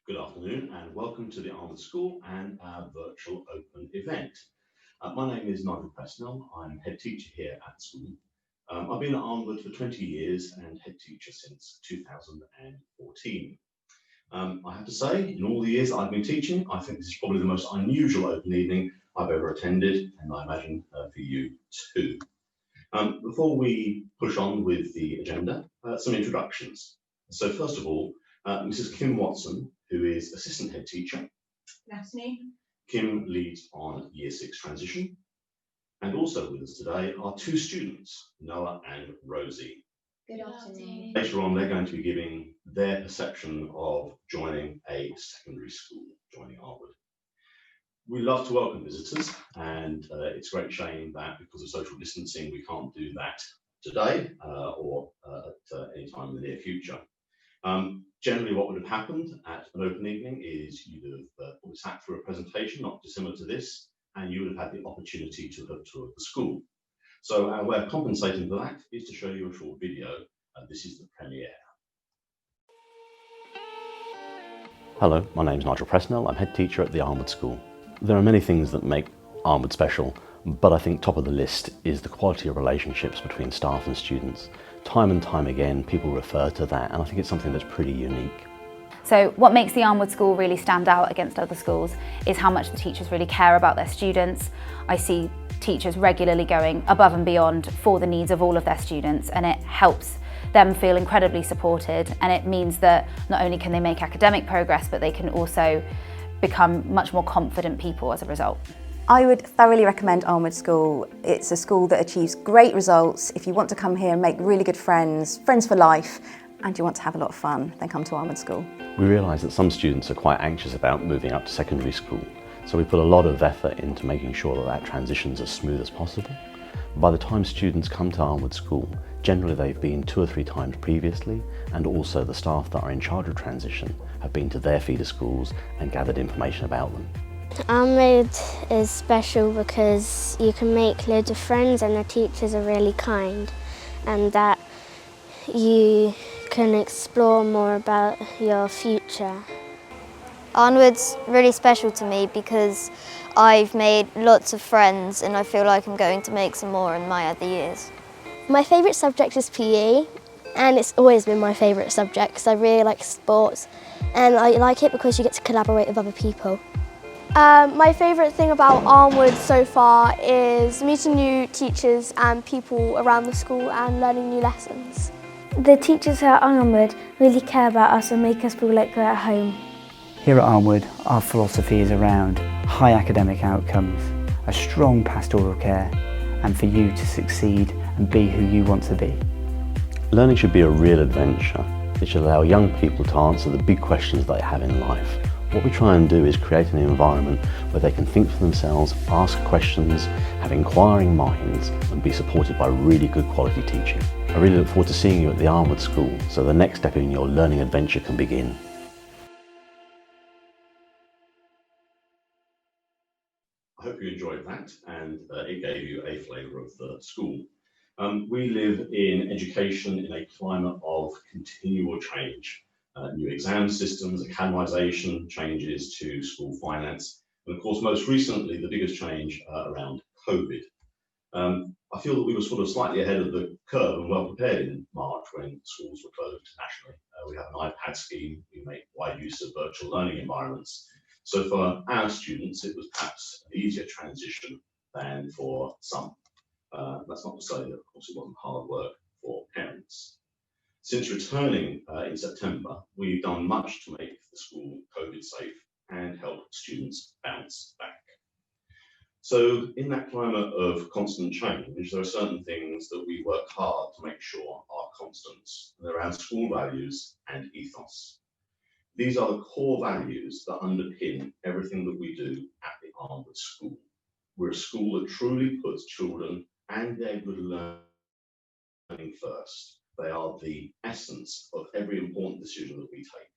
Good afternoon and welcome to the Arnewood School and our virtual open event. My name is Nigel Presnell. I'm head teacher here at the school. I've been at Arnewood for 20 years and head teacher since 2014. I have to say, in all the years I've been teaching, I think this is probably the most unusual open evening I've ever attended, and I imagine for you too. Before we push on with the agenda, some introductions. So first of all, Mrs. Kim Watson, who is assistant head teacher. Good afternoon. Kim leads on Year 6 transition. And also with us today are two students, Noah and Rosie. Good afternoon. Later on, they're going to be giving their perception of joining a secondary school, joining Arnewood. We love to welcome visitors, and it's a great shame that because of social distancing, we can't do that today or at any time in the near future. Generally, what would have happened at an open evening is you'd have probably sat through a presentation not dissimilar to this, and you would have had the opportunity to have toured the school. So our way of compensating for that is to show you a short video, and this is the premiere. Hello, my name is Nigel Presnell. I'm head teacher at the Arnewood School. There are many things that make Arnewood special, but I think top of the list is the quality of relationships between staff and students. Time and time again, people refer to that, and I think it's something that's pretty unique. So what makes the Arnewood School really stand out against other schools is how much the teachers really care about their students. I see teachers regularly going above and beyond for the needs of all of their students, and it helps them feel incredibly supported, and it means that not only can they make academic progress, but they can also become much more confident people as a result. I would thoroughly recommend Arnewood School. It's a school that achieves great results. If you want to come here and make really good friends for life, and you want to have a lot of fun, then come to Arnewood School. We realise that some students are quite anxious about moving up to secondary school, so we put a lot of effort into making sure that that transition's as smooth as possible. By the time students come to Arnewood School, generally they've been 2 or 3 times previously, and also the staff that are in charge of transition have been to their feeder schools and gathered information about them. Arnewood is special because you can make loads of friends and the teachers are really kind, and that you can explore more about your future. Arnewood's really special to me because I've made lots of friends and I feel like I'm going to make some more in my other years. My favourite subject is PE, and it's always been my favourite subject because I really like sports, and I like it because you get to collaborate with other people. My favourite thing about Arnewood so far is meeting new teachers and people around the school and learning new lessons. The teachers at Arnewood really care about us and make us feel like we're at home. Here at Arnewood, our philosophy is around high academic outcomes, a strong pastoral care, and for you to succeed and be who you want to be. Learning should be a real adventure. It should allow young people to answer the big questions they have in life. What we try and do is create an environment where they can think for themselves, ask questions, have inquiring minds, and be supported by really good quality teaching. I really look forward to seeing you at the Arnewood School so the next step in your learning adventure can begin. I hope you enjoyed that, and it gave you a flavour of the school. We live in education in a climate of continual change. New exam systems, academisation, changes to school finance, and of course most recently the biggest change around COVID. I feel that we were sort of slightly ahead of the curve and well prepared in March when schools were closed nationally. We have an iPad scheme, we make wide use of virtual learning environments. So for our students it was perhaps an easier transition than for some. That's not to say that of course it wasn't hard work for parents. Since returning in September, we've done much to make the school COVID safe and help students bounce back. So in that climate of constant change, there are certain things that we work hard to make sure are constants. They're around school values and ethos. These are the core values that underpin everything that we do at the Arnewood School. We're a school that truly puts children and their good learning first. They are the essence of every important decision that we take.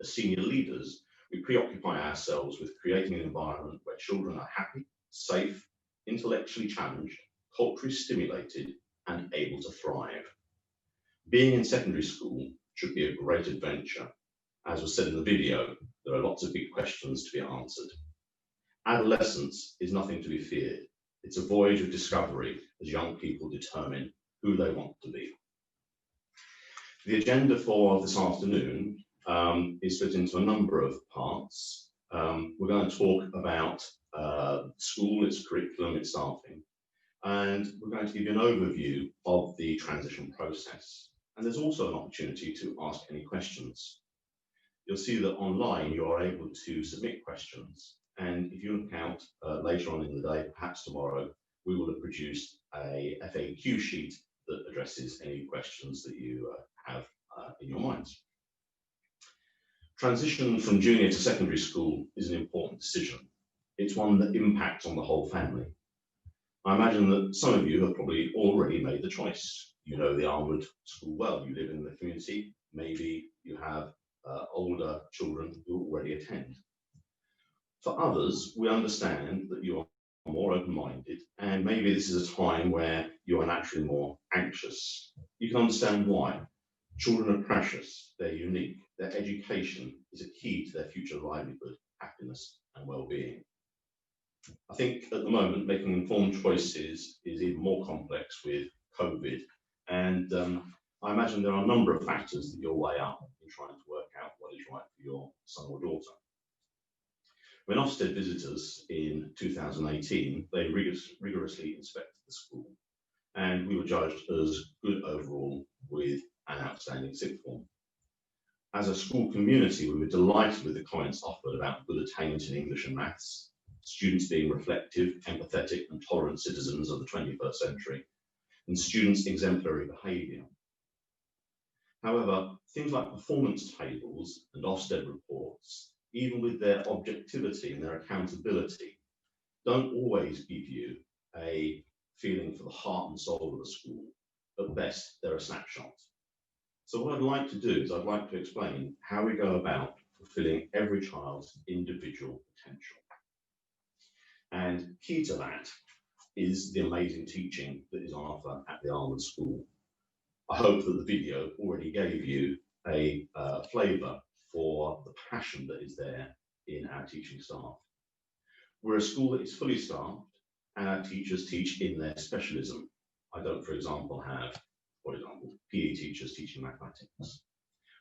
As senior leaders, we preoccupy ourselves with creating an environment where children are happy, safe, intellectually challenged, culturally stimulated, and able to thrive. Being in secondary school should be a great adventure. As was said in the video, There are lots of big questions to be answered. Adolescence is nothing to be feared. It's a voyage of discovery as young people determine who they want to be. The agenda for this afternoon is split into a number of parts. We're going to talk about school, its curriculum, its staffing, and we're going to give you an overview of the transition process. And there's also an opportunity to ask any questions. You'll see that online you are able to submit questions, and if you look out later on in the day, perhaps tomorrow, we will have produced a FAQ sheet that addresses any questions that you have in your minds. Transition from junior to secondary school is an important decision. It's one that impacts on the whole family. I imagine that some of you have probably already made the choice. You know the Arnewood School well, you live in the community, maybe you have older children who already attend. For others, we understand that you are more open-minded, and maybe this is a time where you are naturally more anxious. You can understand why. Children are precious, they're unique, their education is a key to their future livelihood, happiness and well-being. I think at the moment making informed choices is even more complex with COVID, and I imagine there are a number of factors that you'll weigh up in trying to work out what is right for your son or daughter. When Ofsted visited us in 2018, they rigorously inspected the school, and we were judged as good overall with an outstanding sixth form. As a school community, we were delighted with the comments offered about good attainment in English and maths, students being reflective, empathetic and tolerant citizens of the 21st century, and students' exemplary behaviour. However, things like performance tables and Ofsted reports, even with their objectivity and their accountability, don't always give you a feeling for the heart and soul of the school. At best, they're a snapshot. So what I'd like to do is I'd like to explain how we go about fulfilling every child's individual potential. And key to that is the amazing teaching that is on offer at the Arnewood School. I hope that the video already gave you a flavour for the passion that is there in our teaching staff. We're a school that is fully staffed and our teachers teach in their specialism. I don't, for example, have, for example, PE teachers teaching mathematics.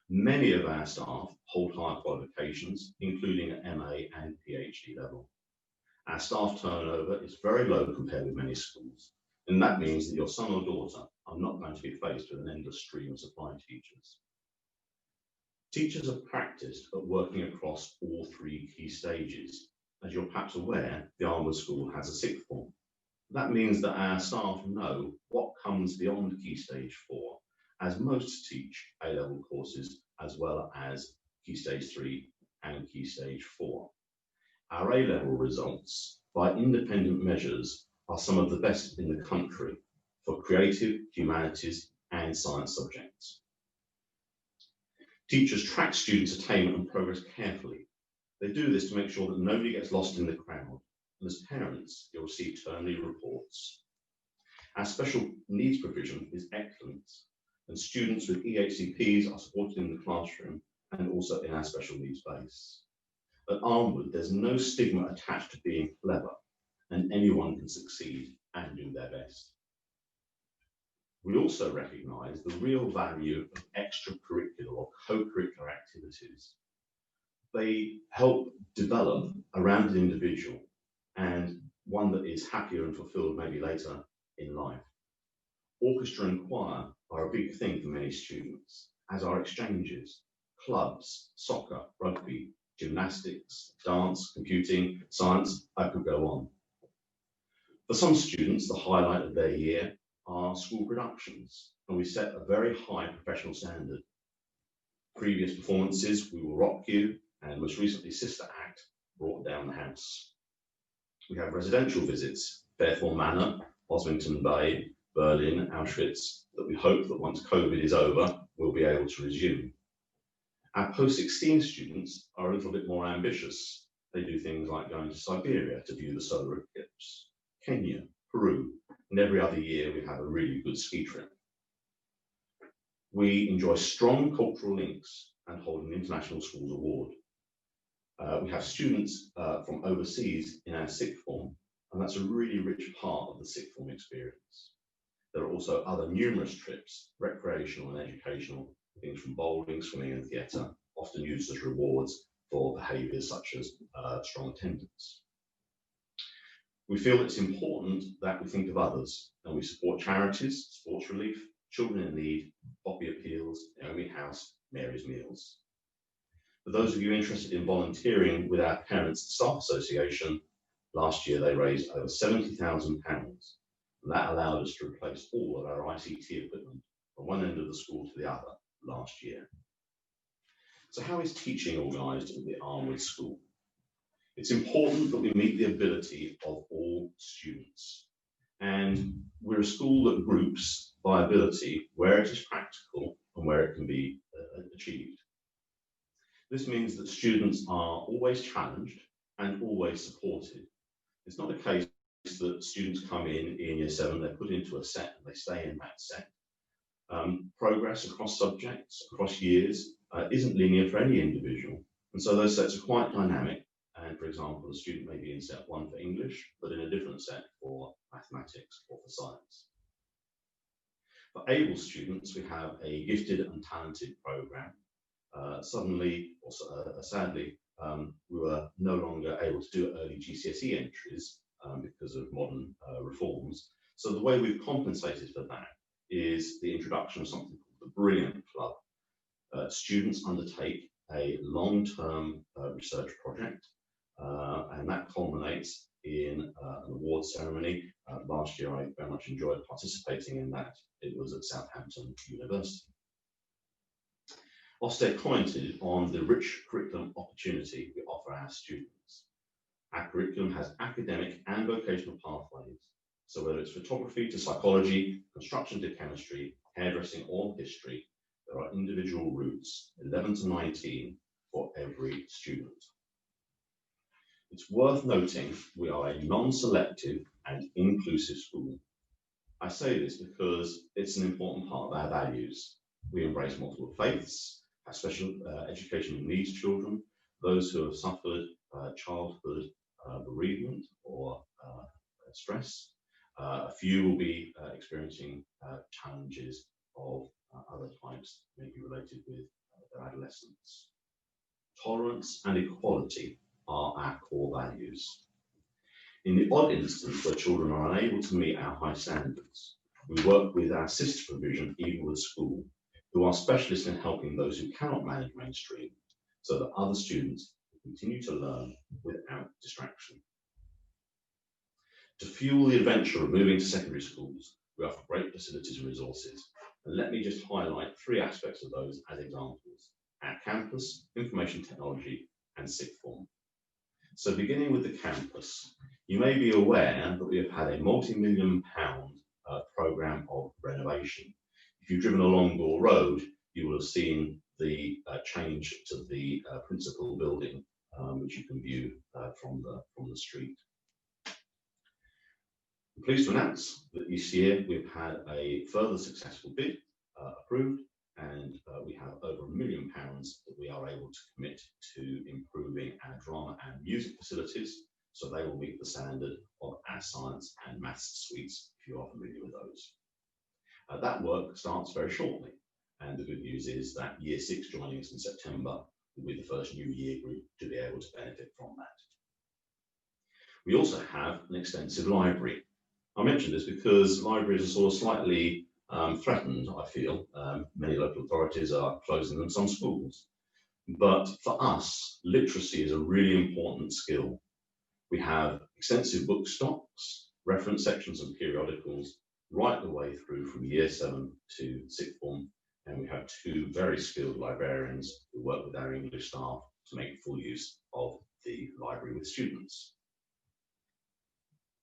Many of our staff hold higher qualifications, including at MA and PhD level. Our staff turnover is very low compared with many schools, and that means that your son or daughter are not going to be faced with an endless stream of supply teachers. Teachers are practiced at working across all three key stages. As you're perhaps aware, the Arnewood School has a sixth form. That means that our staff know what comes beyond Key Stage 4, as most teach A-level courses, as well as Key Stage 3 and Key Stage 4. Our A-level results, by independent measures, are some of the best in the country for creative, humanities and science subjects. Teachers track students' attainment and progress carefully. They do this to make sure that nobody gets lost in the crowd, and as parents, you'll receive termly reports. Our special needs provision is excellent, and students with EHCPs are supported in the classroom and also in our special needs base. At Arnewood, there's no stigma attached to being clever, and anyone can succeed and do their best. We also recognise the real value of extracurricular or co-curricular activities. They help develop a rounded individual and one that is happier and fulfilled maybe later in life. Orchestra and choir are a big thing for many students, as are exchanges, clubs, soccer, rugby, gymnastics, dance, computing, science, I could go on. For some students, the highlight of their year are school productions, and we set a very high professional standard. Previous performances, We Will Rock You, and most recently Sister Act, brought down the house. We have residential visits, Fairfield Manor, Osmington Bay, Berlin, Auschwitz, that we hope that once COVID is over, we'll be able to resume. Our post-16 students are a little bit more ambitious. They do things like going to Siberia to view the solar eclipse, Kenya, Peru, and every other year we have a really good ski trip. We enjoy strong cultural links and hold an International Schools Award. We have students from overseas in our sixth form, and that's a really rich part of the sixth form experience. There are also other numerous trips, recreational and educational, things from bowling, swimming and theatre, often used as rewards for behaviours such as strong attendance. We feel it's important that we think of others, and we support charities, sports relief, children in need, Poppy Appeals, Naomi House, Mary's Meals. For those of you interested in volunteering with our Parents Staff Association, last year they raised over £70,000, and that allowed us to replace all of our ICT equipment from one end of the school to the other last year. So how is teaching organised at the Arnewood School? It's important that we meet the ability of all students. And we're a school that groups by ability where it is practical and where it can be achieved. This means that students are always challenged and always supported. It's not a case that students come in year 7, they're put into a set and they stay in that set. Progress across subjects, across years, isn't linear for any individual. And so those sets are quite dynamic. And for example, a student may be in set 1 for English, but in a different set for mathematics or for science. For able students, we have a gifted and talented programme. Sadly, we were no longer able to do early GCSE entries because of modern reforms. So the way we've compensated for that is the introduction of something called the Brilliant Club. Students undertake a long-term research project, and that culminates in an award ceremony. Last year I very much enjoyed participating in that. It was at Southampton University. Ofsted commented on the rich curriculum opportunity we offer our students. Our curriculum has academic and vocational pathways, so whether it's photography to psychology, construction to chemistry, hairdressing or history, there are individual routes, 11 to 19, for every student. It's worth noting we are a non-selective and inclusive school. I say this because it's an important part of our values. We embrace multiple faiths, have special educational needs children, those who have suffered childhood bereavement or stress. A few will be experiencing challenges of other types, maybe related with their adolescence. Tolerance and equality are our core values. In the odd instance where children are unable to meet our high standards, we work with our sister provision, Eaglewood School, who are specialists in helping those who cannot manage mainstream, so that other students continue to learn without distraction. To fuel the adventure of moving to secondary schools, we offer great facilities and resources. And let me just highlight 3 aspects of those as examples: our campus, information technology, and sixth form. So beginning with the campus, you may be aware that we have had a multi-million-pound programme of renovation. If you've driven along Gore Road, you will have seen the change to the principal building, which you can view from the street. I'm pleased to announce that this year we've had a further successful bid approved, and we have over £1 million that we are able to commit to improving our drama and music facilities, so they will meet the standard of our science and maths suites, if you are familiar with those. That work starts very shortly, and the good news is that Year 6 joining us in September will be the first new year group to be able to benefit from that. We also have an extensive library. I mention this because libraries are sort of slightly threatened, I feel. Many local authorities are closing them, some schools. But for us, literacy is a really important skill. We have extensive book stocks, reference sections and periodicals, right the way through from Year 7 to sixth form. And we have 2 very skilled librarians who work with our English staff to make full use of the library with students.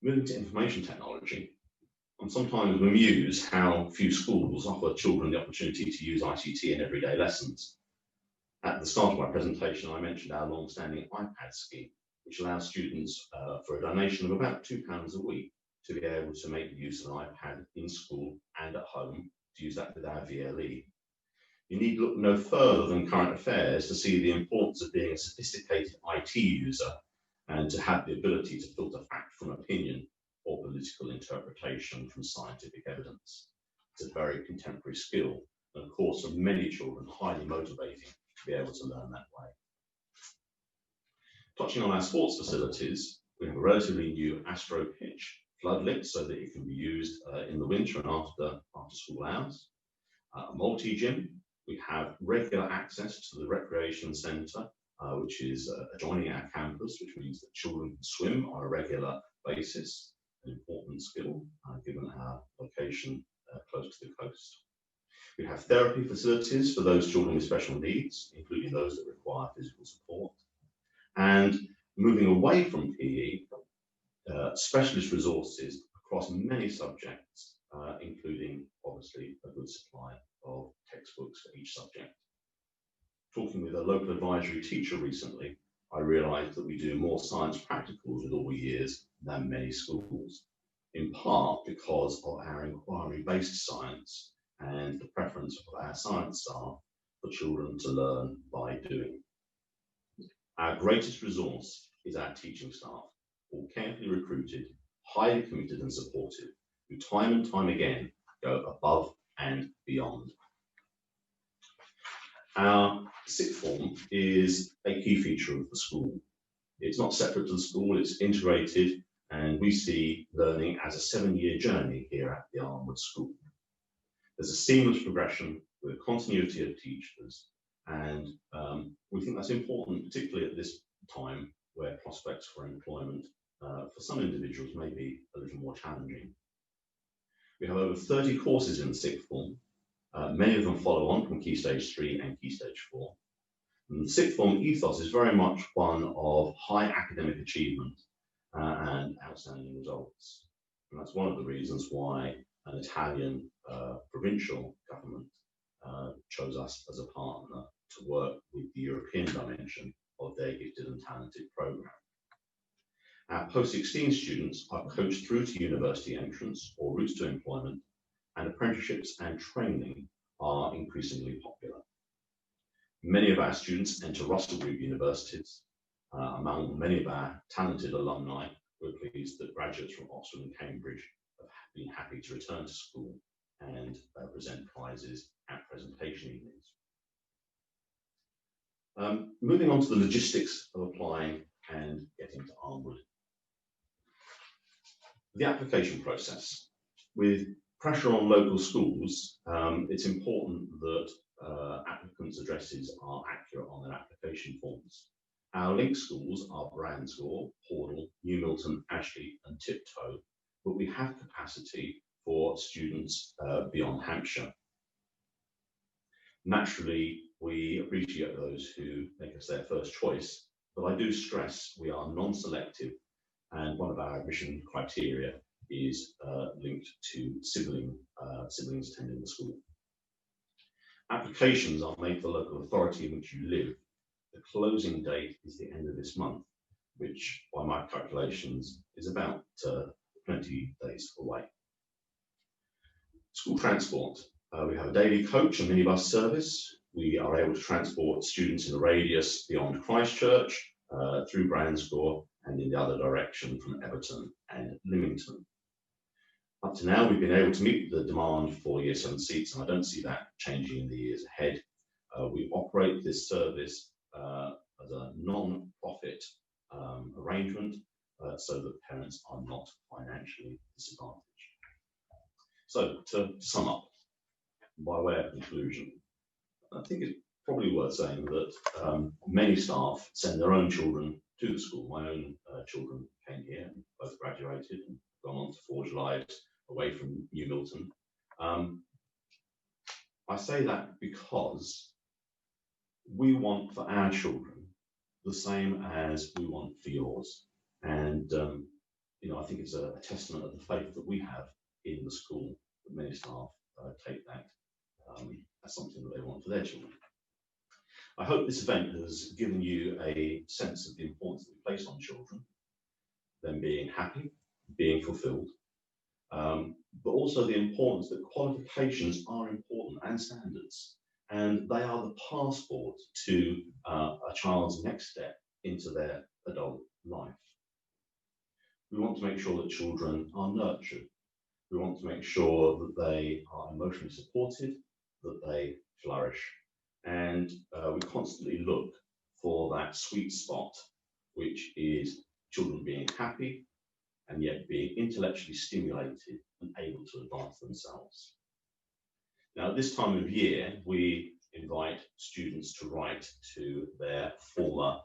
Moving to information technology, I'm sometimes amused how few schools offer children the opportunity to use ICT in everyday lessons. At the start of my presentation, I mentioned our long-standing iPad scheme, which allows students, for a donation of about £2 a week, to be able to make use of an iPad in school and at home, to use that with our VLE. You need look no further than current affairs to see the importance of being a sophisticated IT user and to have the ability to filter fact from opinion or political interpretation from scientific evidence. It's a very contemporary skill, and of course for many children highly motivating to be able to learn that way. Touching on our sports facilities, we have a relatively new Astro pitch, floodlit so that it can be used in the winter and after school hours. A multi-gym. We have regular access to the recreation centre, which is adjoining our campus, which means that children can swim on a regular basis, an important skill given our location close to the coast. We have therapy facilities for those children with special needs, including those that require physical support. And moving away from PE, specialist resources across many subjects, including obviously a good supply of textbooks for each subject. Talking with a local advisory teacher recently, I realised that we do more science practicals with all years than many schools, in part because of our inquiry-based science and the preference of our science staff for children to learn by doing. Our greatest resource is our teaching staff, all carefully recruited, highly committed and supportive, who time and time again go above and beyond. Our sixth form is a key feature of the school. It's not separate to the school, it's integrated, and we see learning as a 7-year journey here at the Arnewood School. There's a seamless progression with a continuity of teachers, and we think that's important, particularly at this time where prospects for employment for some individuals may be a little more challenging. We have over 30 courses in the sixth form. Many of them follow on from Key Stage 3 and Key Stage 4. And the sixth form ethos is very much one of high academic achievement and outstanding results. And that's one of the reasons why an Italian provincial government chose us as a partner to work with the European dimension of their gifted and talented programme. Our post-16 students are coached through to university entrance or routes to employment, and apprenticeships and training are increasingly popular. Many of our students enter Russell Group universities. Among many of our talented alumni, we're pleased that graduates from Oxford and Cambridge have been happy to return to school and present prizes at presentation evenings. Moving on to the logistics of applying and getting to Arnewood. The application process. With pressure on local schools, it's important that applicants' addresses are accurate on their application forms. Our link schools are Branshaw, Hornell, New Milton, Ashley and Tiptoe, but we have capacity for students beyond Hampshire. Naturally, we appreciate those who make us their first choice, but I do stress we are non-selective, and one of our admission criteria is linked to siblings attending the school. Applications are made for the local authority in which you live. The closing date is the end of this month, which by my calculations is about 20 days away. School transport. We have a daily coach and minibus service. We are able to transport students in a radius beyond Christchurch, through Branshaw and in the other direction from Everton and Lymington. Up to now, we've been able to meet the demand for Year 7 seats, and I don't see that changing in the years ahead. We operate this service as a non-profit arrangement so that parents are not financially disadvantaged. So to sum up, by way of conclusion, I think it's probably worth saying that many staff send their own children to the school. My own children came here and both graduated and gone on to forge lives away from New Milton. I say that because we want for our children the same as we want for yours. And I think it's a testament of the faith that we have in the school that many staff take that as something that they want for their children. I hope this event has given you a sense of the importance that we place on children, them being happy, being fulfilled, but also the importance that qualifications are important and standards, and they are the passport to a child's next step into their adult life. We want to make sure that children are nurtured. We want to make sure that they are emotionally supported, that they flourish, and we constantly look for that sweet spot, which is children being happy and yet being intellectually stimulated and able to advance themselves. Now, at this time of year, we invite students to write to their former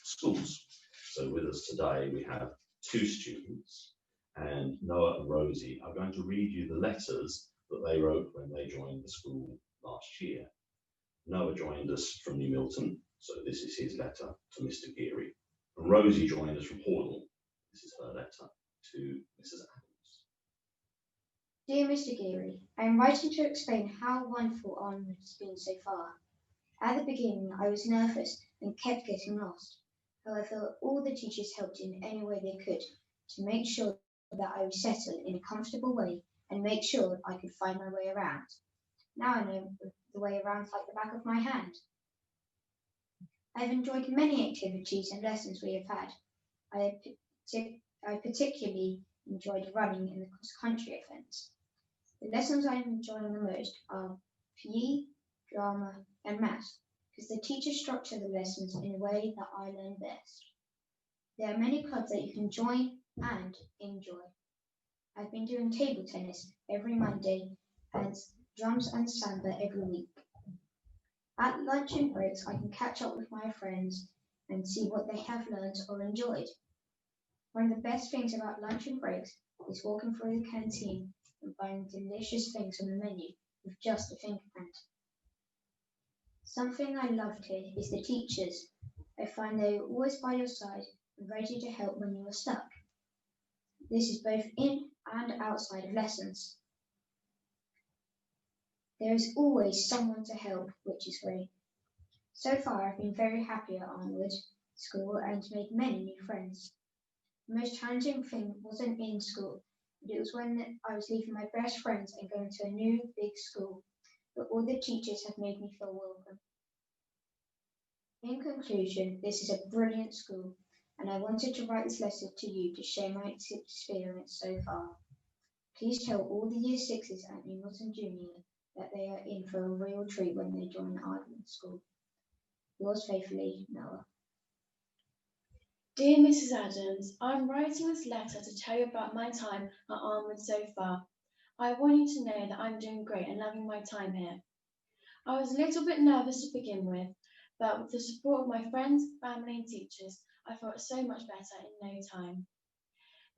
schools. So with us today, we have 2 students, and Noah and Rosie are going to read you the letters that they wrote when they joined the school last year. Noah joined us from New Milton, so this is his letter to Mr. Geary. And Rosie joined us from Hordle. This is her letter to Mrs. Adams. Dear Mr. Geary, I am writing to explain how wonderful Arnewood has been so far. At the beginning, I was nervous and kept getting lost. However, all the teachers helped in any way they could to make sure that I was settled in a comfortable way and make sure I could find my way around. Now I know the way around like the back of my hand. I have enjoyed many activities and lessons we have had. I particularly enjoyed running in the cross-country events. The lessons I am enjoying the most are PE, drama, and maths, because the teachers structure the lessons in a way that I learn best. There are many clubs that you can join and enjoy. I've been doing table tennis every Monday and drums and samba every week. At lunch and breaks, I can catch up with my friends and see what they have learned or enjoyed. One of the best things about lunch and breaks is walking through the canteen and finding delicious things on the menu with just a fingerprint. Something I loved here is the teachers. I find they are always by your side and ready to help when you are stuck. This is both in and outside of lessons. There is always someone to help, which is great. So far, I've been very happy at Arnewood School and made many new friends. The most challenging thing wasn't in school, but it was when I was leaving my best friends and going to a new big school. But all the teachers have made me feel welcome. In conclusion, this is a brilliant school, and I wanted to write this letter to you to share my experience so far. Please tell all the Year 6s at New Milton Junior that they are in for a real treat when they join Arnewood School. Yours faithfully, Noah. Dear Mrs. Adams, I'm writing this letter to tell you about my time at Arnewood so far. I want you to know that I'm doing great and loving my time here. I was a little bit nervous to begin with, but with the support of my friends, family and teachers, I felt so much better in no time.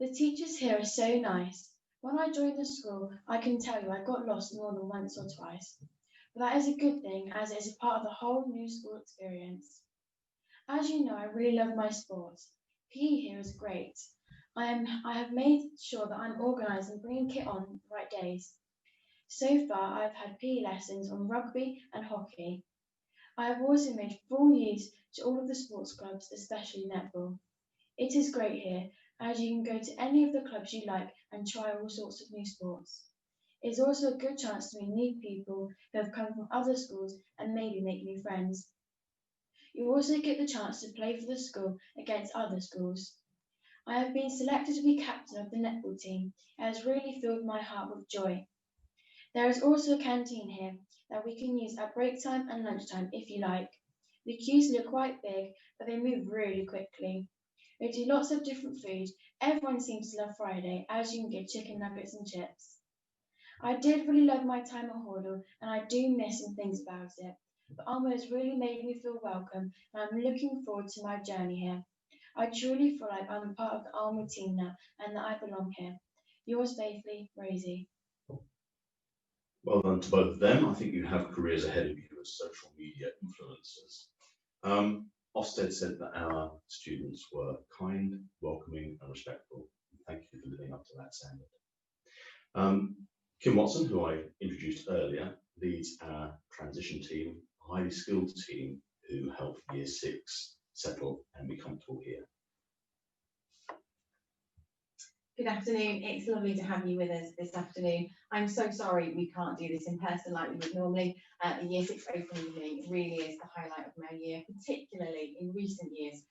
The teachers here are so nice. When I joined the school, I can tell you I got lost more than once or twice. But that is a good thing, as it is a part of the whole new school experience. As you know, I really love my sports. PE here is great. I have made sure that I'm organised and bringing kit on the right days. So far, I've had PE lessons on rugby and hockey. I have also made full use to all of the sports clubs, especially netball. It is great here, as you can go to any of the clubs you like and try all sorts of new sports. It's also a good chance to meet new people who have come from other schools and maybe make new friends. You also get the chance to play for the school against other schools. I have been selected to be captain of the netball team. It has really filled my heart with joy. There is also a canteen here that we can use at break time and lunchtime if you like. The queues look quite big, but they move really quickly. They do lots of different food. Everyone seems to love Friday, as you can get chicken nuggets and chips. I did really love my time at Hordle, and I do miss some things about it. But Arnewood has really made me feel welcome, and I'm looking forward to my journey here. I truly feel like I'm a part of the Arnewood team now, and that I belong here. Yours faithfully, Rosie. Well done to both of them. I think you have careers ahead of you as social media influencers. Ofsted said that our students were kind, welcoming and respectful. Thank you for living up to that standard. Kim Watson, who I introduced earlier, leads our transition team, a highly skilled team who help Year 6 settle and be comfortable here. Good afternoon. It's lovely to have you with us this afternoon. I'm so sorry we can't do this in person like we would normally. The Year 6 Open Evening really is the highlight of my year, particularly in recent years,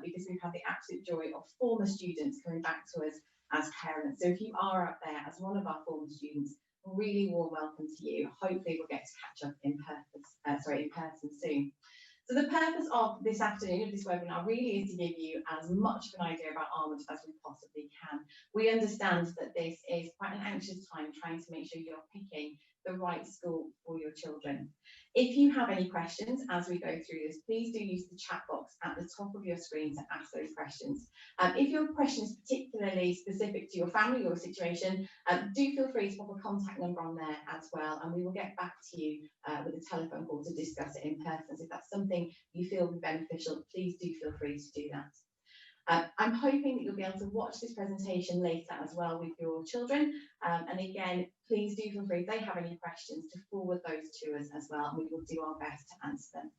because we've had the absolute joy of former students coming back to us as parents. So if you are up there as one of our former students, a really warm welcome to you. Hopefully we'll get to catch up in person soon. So the purpose of this afternoon, of this webinar, really is to give you as much of an idea about Arnewood as we possibly can. We understand that this is quite an anxious time, trying to make sure you're picking the right school for your children. If you have any questions as we go through this, please do use the chat box at the top of your screen to ask those questions. If your question is particularly specific to your family or situation, do feel free to pop a contact number on there as well, and we will get back to you with a telephone call to discuss it in person. So if that's something you feel would be beneficial, please do feel free to do that. I'm hoping that you'll be able to watch this presentation later as well with your children. And again, please do feel free, if they have any questions, to forward those to us as well, and we will do our best to answer them.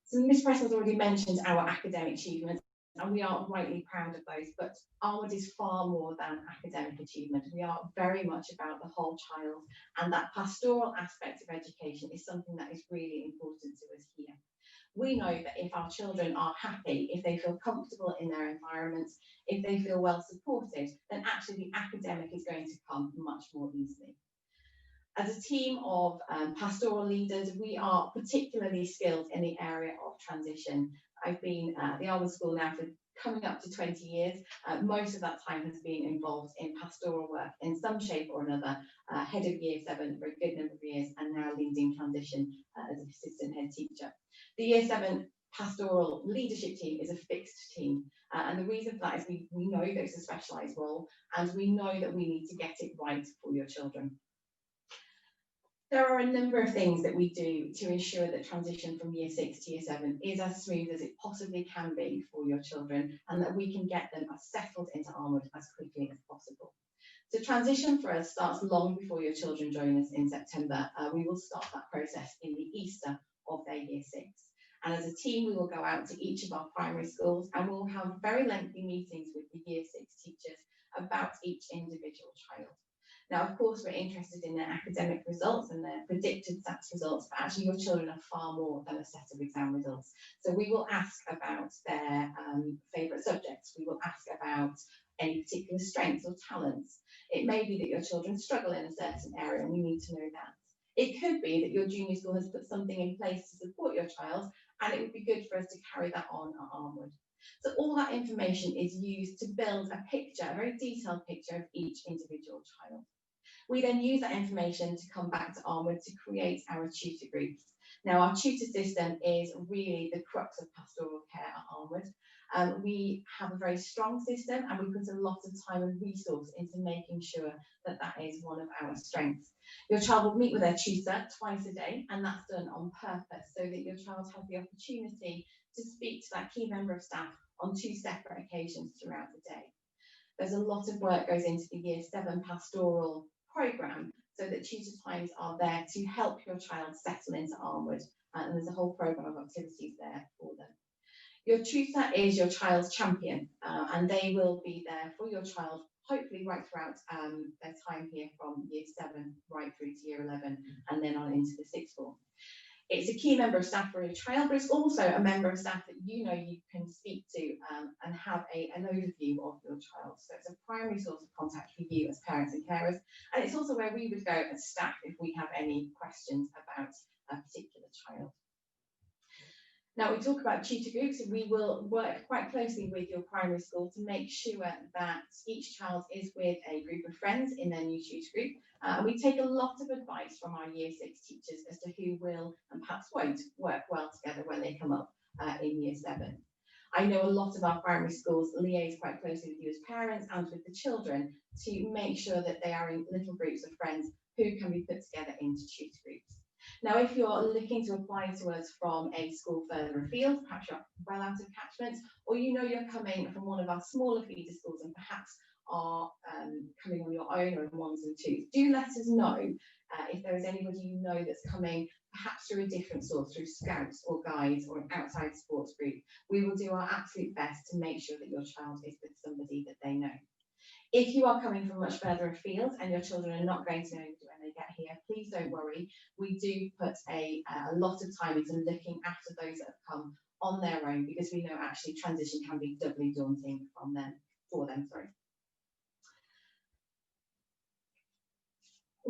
So Ms. Press has already mentioned our academic achievements, and we are rightly proud of those, but Arnewood is far more than academic achievement. We are very much about the whole child, and that pastoral aspect of education is something that is really important to us here. We know that if our children are happy, if they feel comfortable in their environments, if they feel well supported, then actually the academic is going to come much more easily. As a team of pastoral leaders, we are particularly skilled in the area of transition. I've been at the Arnewood School now for coming up to 20 years. Most of that time has been involved in pastoral work in some shape or another, head of Year 7 for a good number of years, and now leading transition as an assistant head teacher. The Year 7 pastoral leadership team is a fixed team, and the reason for that is we know that it's a specialised role, and we know that we need to get it right for your children. There are a number of things that we do to ensure that transition from Year 6 to Year 7 is as smooth as it possibly can be for your children, and that we can get them as settled into Arnewood as quickly as possible. So transition for us starts long before your children join us in September. We will start that process in the Easter of their Year 6. And as a team, we will go out to each of our primary schools, and we'll have very lengthy meetings with the Year 6 teachers about each individual child. Now, of course, we're interested in their academic results and their predicted SATs results, but actually your children are far more than a set of exam results. So we will ask about their favourite subjects. We will ask about any particular strengths or talents. It may be that your children struggle in a certain area, and we need to know that. It could be that your junior school has put something in place to support your child, and it would be good for us to carry that on at Arnewood. So all that information is used to build a picture, a very detailed picture of each individual child. We then use that information to come back to Arnewood to create our tutor groups. Now, our tutor system is really the crux of pastoral care at Arnewood. We have a very strong system, and we put a lot of time and resource into making sure that that is one of our strengths. Your child will meet with their tutor twice a day, and that's done on purpose so that your child has the opportunity to speak to that key member of staff on 2 separate occasions throughout the day. There's a lot of work goes into the Year 7 pastoral programme so that tutor times are there to help your child settle into Arnewood, and there's a whole programme of activities there for them. Your tutor is your child's champion, and they will be there for your child hopefully right throughout their time here from Year 7 right through to Year 11 and then on into the 6th form. It's a key member of staff for your child, but it's also a member of staff that you know you can speak to and have an overview of your child. So it's a primary source of contact for you as parents and carers, and it's also where we would go as staff if we have any questions about a particular child. Now, we talk about tutor groups, and we will work quite closely with your primary school to make sure that each child is with a group of friends in their new tutor group. We take a lot of advice from our Year 6 teachers as to who will and perhaps won't work well together when they come up in Year 7. I know a lot of our primary schools liaise quite closely with you as parents and with the children to make sure that they are in little groups of friends who can be put together into tutor groups. Now, if you're looking to apply to us from a school further afield, perhaps you're well out of catchment, or you know you're coming from one of our smaller feeder schools and perhaps are coming on your own or in 1s and 2s, do let us know if there is anybody you know that's coming perhaps through a different source, through Scouts or Guides or an outside sports group, we will do our absolute best to make sure that your child is with somebody that they know. If you are coming from much further afield and your children are not going to know when they get here, please don't worry. We do put a lot of time into looking after those that have come on their own, because we know actually transition can be doubly daunting for them.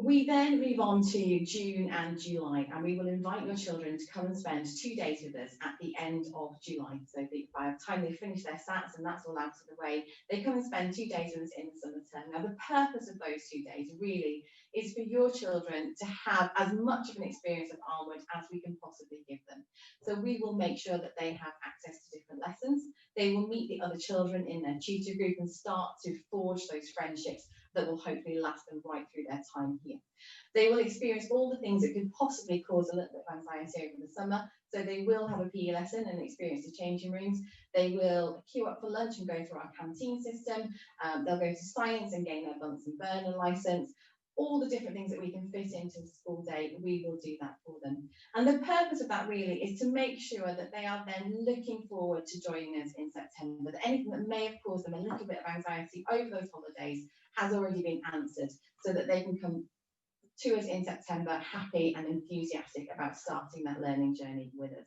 We then move on to June and July, and we will invite your children to come and spend 2 days with us at the end of July. So by the time they finish their SATs and that's all out of the way, they come and spend 2 days with us in the summer term. Now, the purpose of those 2 days really is for your children to have as much of an experience of Arnewood as we can possibly give them. So we will make sure that they have access to different lessons. They will meet the other children in their tutor group and start to forge those friendships that will hopefully last them right through their time here. They will experience all the things that could possibly cause a little bit of anxiety over the summer. So they will have a PE lesson and experience the changing rooms. They will queue up for lunch and go through our canteen system. They'll go to science and gain their Bunsen burner license. All the different things that we can fit into the school day, we will do that for them. And the purpose of that really is to make sure that they are then looking forward to joining us in September, that anything that may have caused them a little bit of anxiety over those holidays has already been answered, so that they can come to us in September happy and enthusiastic about starting that learning journey with us.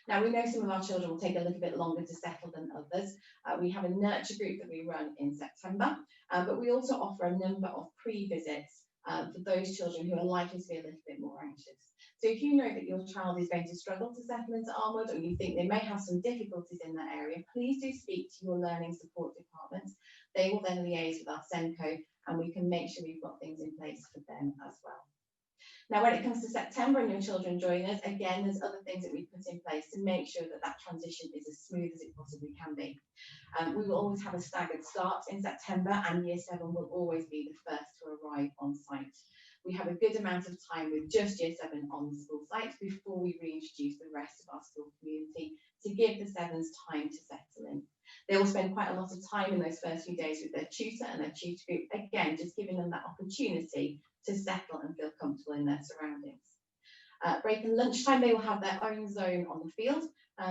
Now, we know some of our children will take a little bit longer to settle than others. We have a nurture group that we run in September, but we also offer a number of pre-visits for those children who are likely to be a little bit more anxious. So if you know that your child is going to struggle to settle into Arnewood, or you think they may have some difficulties in that area, please do speak to your learning support department. They will then liaise with our SENCO, and we can make sure we've got things in place for them as well. Now, when it comes to September and your children join us, again, there's other things that we put in place to make sure that that transition is as smooth as it possibly can be. We will always have a staggered start in September, and Year 7 will always be the first to arrive on site. We have a good amount of time with just Year 7 on the school site before we reintroduce the rest of our school community to give the 7s time to settle in. They will spend quite a lot of time in those first few days with their tutor and their tutor group, again, just giving them that opportunity to settle and feel comfortable in their surroundings. Break and lunchtime, they will have their own zone on the field,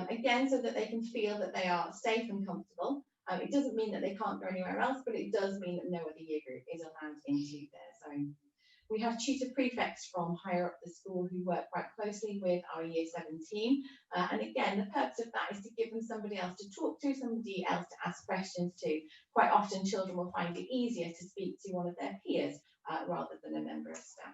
again, so that they can feel that they are safe and comfortable. It doesn't mean that they can't go anywhere else, but it does mean that no other year group is allowed into their zone. We have tutor prefects from higher up the school who work quite closely with our Year 7 team. And again, the purpose of that is to give them somebody else to talk to, somebody else to ask questions to. Quite often children will find it easier to speak to one of their peers rather than a member of staff.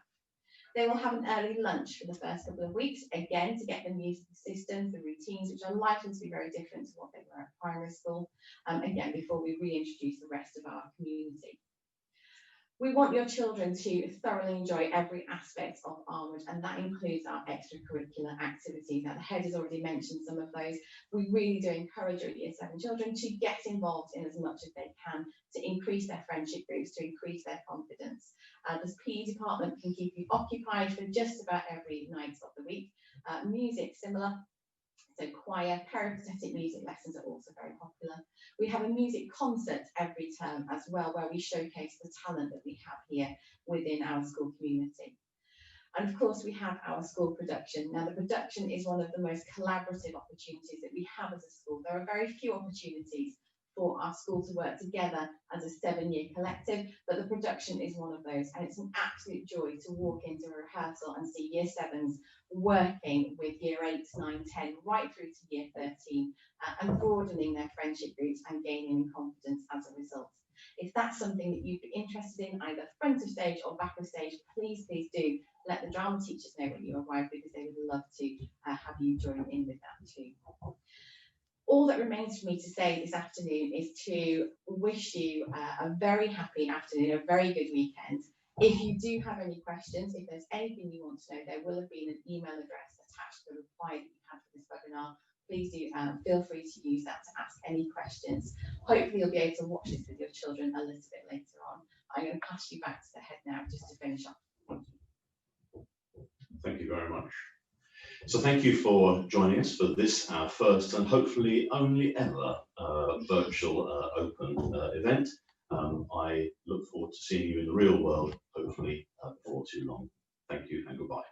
They will have an early lunch for the first couple of weeks, again, to get them used to the systems, the routines, which are likely to be very different to what they were at primary school, again, before we reintroduce the rest of our community. We want your children to thoroughly enjoy every aspect of Arnewood, and that includes our extracurricular activities. Now, the head has already mentioned some of those. We really do encourage our Year 7 children to get involved in as much as they can to increase their friendship groups, to increase their confidence. The PE department can keep you occupied for just about every night of the week. Music, similar. So choir, peripatetic music lessons are also very popular. We have a music concert every term as well, where we showcase the talent that we have here within our school community. And of course, we have our school production. Now, the production is one of the most collaborative opportunities that we have as a school. There are very few opportunities for our school to work together as a 7-year collective, but the production is one of those, and it's an absolute joy to walk into a rehearsal and see Year 7s working with Year 8, 9, 10, right through to Year 13, and broadening their friendship groups and gaining confidence as a result. If that's something that you'd be interested in, either front of stage or back of stage, please do let the drama teachers know when you arrive, because they would love to have you join in with that too. All that remains for me to say this afternoon is to wish you a very happy afternoon, a very good weekend. If you do have any questions, if there's anything you want to know, there will have been an email address attached to the reply that you had for this webinar. Please do feel free to use that to ask any questions. Hopefully you'll be able to watch this with your children a little bit later on. I'm going to pass you back to the head now just to finish up. Thank you. Thank you very much. So thank you for joining us for this, our first and hopefully only ever virtual open event. I look forward to seeing you in the real world, hopefully before too long. Thank you and goodbye.